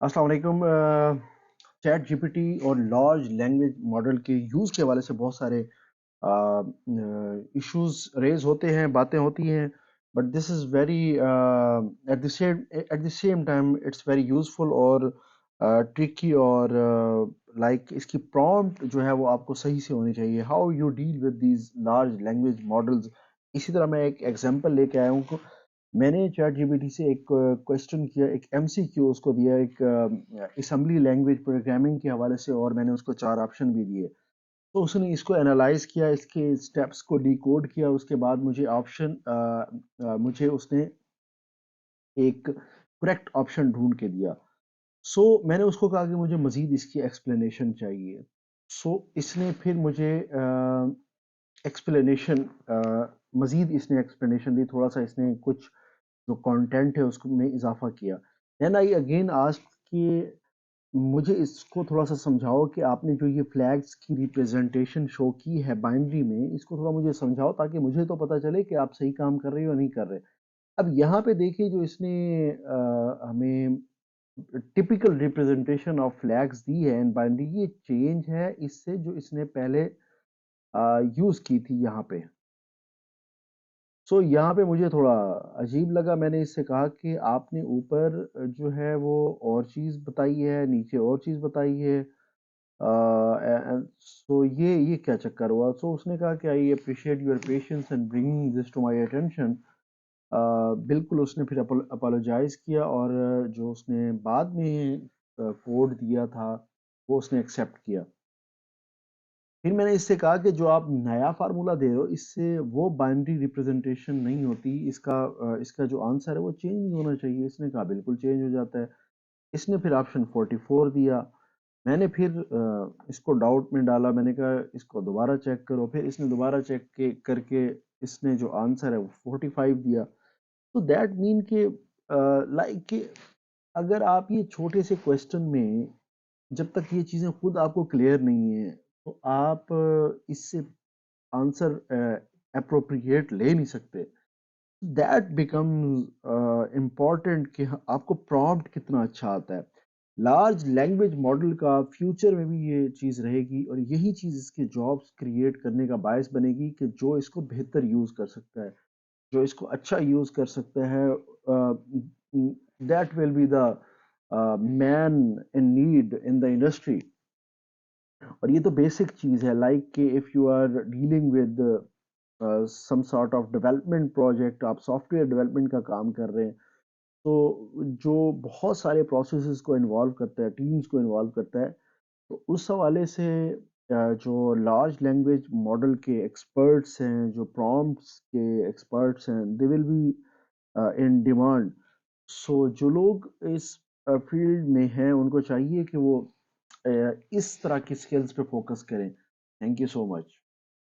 अस्सलाम वालेकुम। Chat GPT और लार्ज लैंग्वेज मॉडल के यूज़ के हवाले से बहुत सारे इश्यूज रेज होते हैं, बातें होती हैं, but this is very at the same time it's very useful और ट्रिकी और लाइक इसकी प्रॉम्प्ट जो है वो आपको सही से होनी चाहिए। How you deal with these large language models. इसी तरह मैं एक एग्जांपल लेके आया हूँ। मैंने चैट जीपीटी से एक क्वेश्चन किया, एक एमसीक्यू उसको दिया, एक असेंबली लैंग्वेज प्रोग्रामिंग के हवाले से, और मैंने उसको 4 ऑप्शन भी दिए। तो उसने इसको एनालाइज किया, इसके स्टेप्स को डिकोड किया, उसके बाद मुझे मुझे उसने एक करेक्ट ऑप्शन ढूंढ के दिया। सो मैंने उसको कहा कि मुझे मजीद इसकी एक्सप्लेनेशन चाहिए। सो इसने फिर मुझे एक्सप्लेनेशन मजीद इसने एक्सप्लेनेशन दी, थोड़ा सा इसने कुछ जो कंटेंट है उसको में इजाफा किया। देन आई अगेन आस्क्ड कि मुझे इसको थोड़ा सा समझाओ कि आपने जो ये फ्लैग्स की रिप्रेजेंटेशन शो की है बाइनरी में, इसको थोड़ा मुझे समझाओ ताकि मुझे तो पता चले कि आप सही काम कर रहे हो या नहीं कर रहे। अब यहाँ पे देखिए जो इसने हमें टिपिकल रिप्रेजेंटेशन ऑफ फ्लैग्स दी है इन बाइनरी, ये चेंज है इससे जो इसने पहले यूज की थी यहाँ पे। यहाँ पे मुझे थोड़ा अजीब लगा। मैंने इससे कहा कि आपने ऊपर जो है वो और चीज़ बताई है, नीचे और चीज़ बताई है। ये क्या चक्कर हुआ। उसने कहा कि I appreciate your patience and bringing this to my attention. बिल्कुल उसने फिर अपोलोजाइज किया, और जो उसने बाद में कोड दिया था वो उसने एक्सेप्ट किया। फिर मैंने इससे कहा कि जो आप नया फार्मूला दे रहे हो इससे वो बाइनरी रिप्रेजेंटेशन नहीं होती, इसका जो आंसर है वो चेंज नहीं होना चाहिए। इसने कहा बिल्कुल चेंज हो जाता है। इसने फिर ऑप्शन 44 दिया। मैंने फिर इसको डाउट में डाला, मैंने कहा इसको दोबारा चेक करो। फिर इसने दोबारा करके इसने जो आंसर है वो 45 दिया। तो दैट मीन कि लाइक कि अगर आप ये छोटे से क्वेश्चन में जब तक ये चीज़ें खुद आपको क्लियर नहीं है तो आप इससे आंसर अप्रोप्रिएट ले नहीं सकते। दैट बिकम्स इम्पॉर्टेंट कि आपको प्रॉम्प्ट कितना अच्छा आता है। लार्ज लैंग्वेज मॉडल का फ्यूचर में भी ये चीज़ रहेगी, और यही चीज़ इसके जॉब्स क्रिएट करने का बायस बनेगी कि जो इसको बेहतर यूज़ कर सकता है, जो इसको अच्छा यूज़ कर सकता है, that will be the man in need in the industry. और ये तो बेसिक चीज़ है, लाइक कि if you are dealing with some sort of development project, आप सॉफ्टवेयर डेवलपमेंट का काम कर रहे हैं, तो जो बहुत सारे प्रोसेसेस को इन्वॉल्व करता है, टीम्स को इन्वॉल्व करता है, तो उस हवाले से जो लार्ज लैंग्वेज मॉडल के एक्सपर्ट्स हैं, जो प्रॉम्प्ट्स के एक्सपर्ट्स हैं, they will be in demand. जो लोग इस फील्ड में हैं उनको चाहिए कि वो इस तरह की स्किल्स पे फोकस करें। Thank you so much.